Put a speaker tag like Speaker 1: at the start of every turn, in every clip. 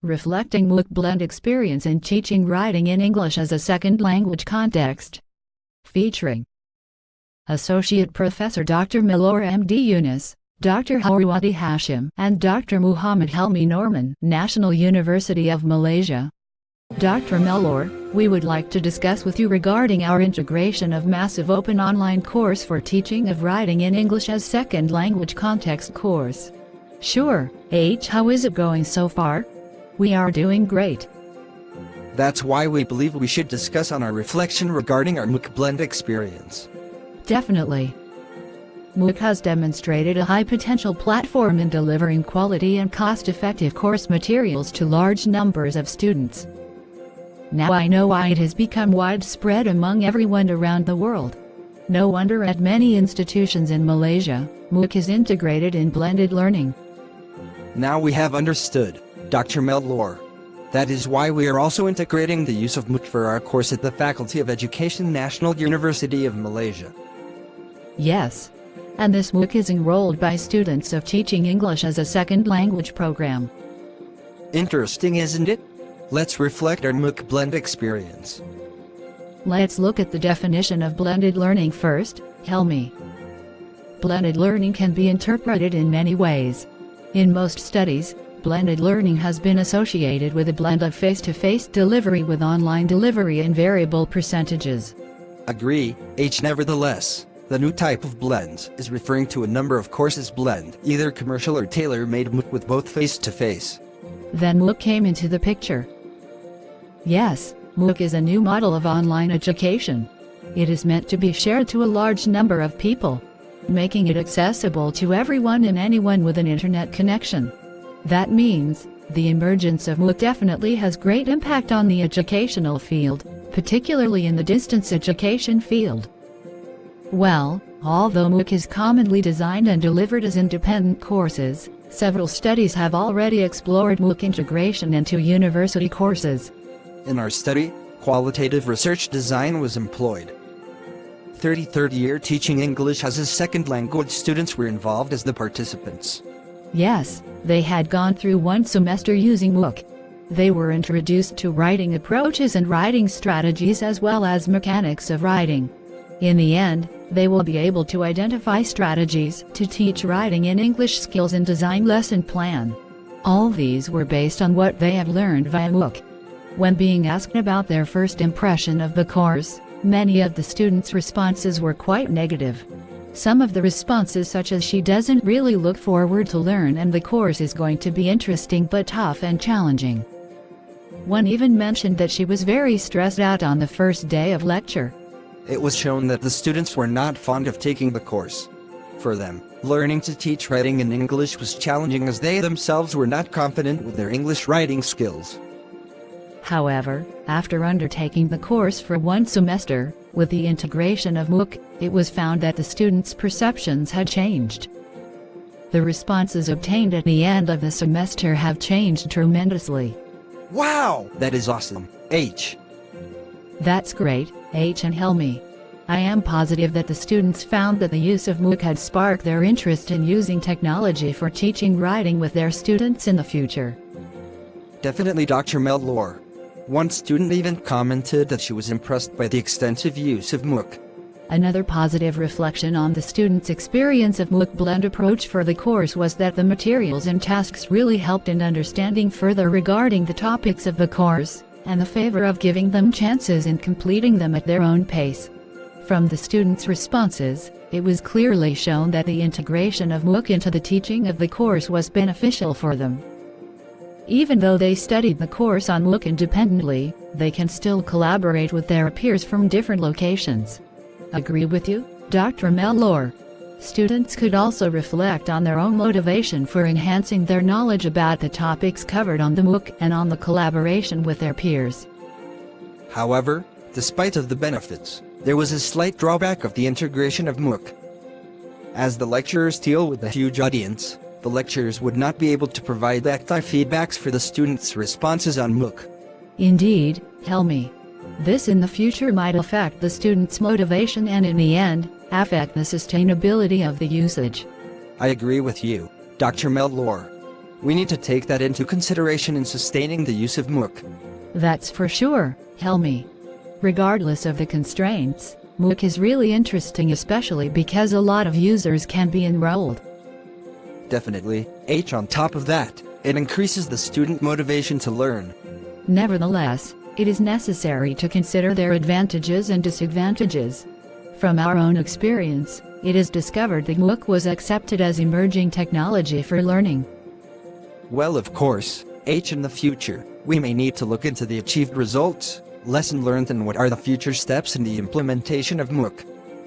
Speaker 1: Reflecting MOOC blend experience in teaching writing in English as a second language context. Featuring Associate Professor Dr. Milor MD Yunus, Dr. Harwadi Hashim, and Dr. Muhammad Helmi Norman, National University of Malaysia. Dr. Milor, we would like to discuss with you regarding our integration of massive open online course for teaching of writing in English as second language context course. Sure, how is it going so far? We are doing great.
Speaker 2: That's why we believe we should discuss on our reflection regarding our MOOC blend experience.
Speaker 1: Definitely. MOOC has demonstrated a high potential platform in delivering quality and cost-effective course materials to large numbers of students. Now I know why it has become widespread among everyone around the world. No wonder at many institutions in Malaysia, MOOC is integrated in blended learning.
Speaker 2: Now we have understood, Dr. Milor. That is why we are also integrating the use of MOOC for our course at the Faculty of Education National University of Malaysia.
Speaker 1: Yes. And this MOOC is enrolled by students of Teaching English as a Second Language program.
Speaker 2: Interesting, isn't it? Let's reflect our MOOC blend experience.
Speaker 1: Let's look at the definition of blended learning first, Helmi. Blended learning can be interpreted in many ways. In most studies, blended learning has been associated with a blend of face-to-face delivery with online delivery in variable percentages.
Speaker 2: Agree, nevertheless, the new type of blends is referring to a number of courses blend, either commercial or tailor-made MOOC with both face-to-face.
Speaker 1: Then MOOC came into the picture. Yes, MOOC is a new model of online education. It is meant to be shared to a large number of people, making it accessible to everyone and anyone with an internet connection. That means, the emergence of MOOC definitely has great impact on the educational field, particularly in the distance education field. Well, although MOOC is commonly designed and delivered as independent courses, several studies have already explored MOOC integration into university courses.
Speaker 2: In our study, qualitative research design was employed. 33rd-year Teaching English as a Second Language students were involved as the participants.
Speaker 1: Yes, they had gone through one semester using MOOC. They were introduced to writing approaches and writing strategies as well as mechanics of writing. In the end, they will be able to identify strategies to teach writing in English skills and design lesson plan. All these were based on what they have learned via MOOC. When being asked about their first impression of the course, many of the students' responses were quite negative. Some of the responses such as she doesn't really look forward to learn and the course is going to be interesting but tough and challenging. One even mentioned that she was very stressed out on the first day of lecture.
Speaker 2: It was shown that the students were not fond of taking the course. For them, learning to teach writing in English was challenging as they themselves were not confident with their English writing skills.
Speaker 1: However, after undertaking the course for one semester, with the integration of MOOC, it was found that the students' perceptions had changed. The responses obtained at the end of the semester have changed tremendously.
Speaker 2: Wow! That is awesome,
Speaker 1: That's great, and Helmi. I am positive that the students found that the use of MOOC had sparked their interest in using technology for teaching writing with their students in the future.
Speaker 2: Definitely, Dr. Milor. One student even commented that she was impressed by the extensive use of MOOC.
Speaker 1: Another positive reflection on the students' experience of MOOC blend approach for the course was that the materials and tasks really helped in understanding further regarding the topics of the course, and the favor of giving them chances in completing them at their own pace. From the students' responses, it was clearly shown that the integration of MOOC into the teaching of the course was beneficial for them. Even though they studied the course on MOOC independently, they can still collaborate with their peers from different locations. Agree with you, Dr. Milor? Students could also reflect on their own motivation for enhancing their knowledge about the topics covered on the MOOC and on the collaboration with their peers.
Speaker 2: However, despite of the benefits, there was a slight drawback of the integration of MOOC. As the lecturers deal with a huge audience, the lecturers would not be able to provide active feedbacks for the students' responses on MOOC.
Speaker 1: Indeed, Helmi. This in the future might affect the students' motivation and in the end, affect the sustainability of the usage.
Speaker 2: I agree with you, Dr. Milor. We need to take that into consideration in sustaining the use of MOOC.
Speaker 1: That's for sure, Helmi. Regardless of the constraints, MOOC is really interesting, especially because a lot of users can be enrolled.
Speaker 2: Definitely. On top of that, it increases the student motivation to learn.
Speaker 1: Nevertheless, it is necessary to consider their advantages and disadvantages. From our own experience, it is discovered that MOOC was accepted as emerging technology for learning.
Speaker 2: Well, of course, in the future, we may need to look into the achieved results, lesson learned, and what are the future steps in the implementation of MOOC.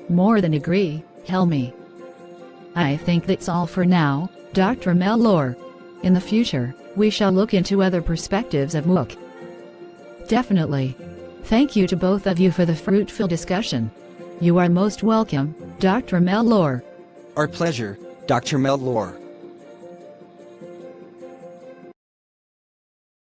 Speaker 1: More than agree, Helmi. I think that's all for now, Dr. Mellor. In the future, we shall look into other perspectives of MOOC. Definitely. Thank you to both of you for the fruitful discussion. You are most welcome, Dr. Mellor.
Speaker 2: Our pleasure, Dr. Mellor.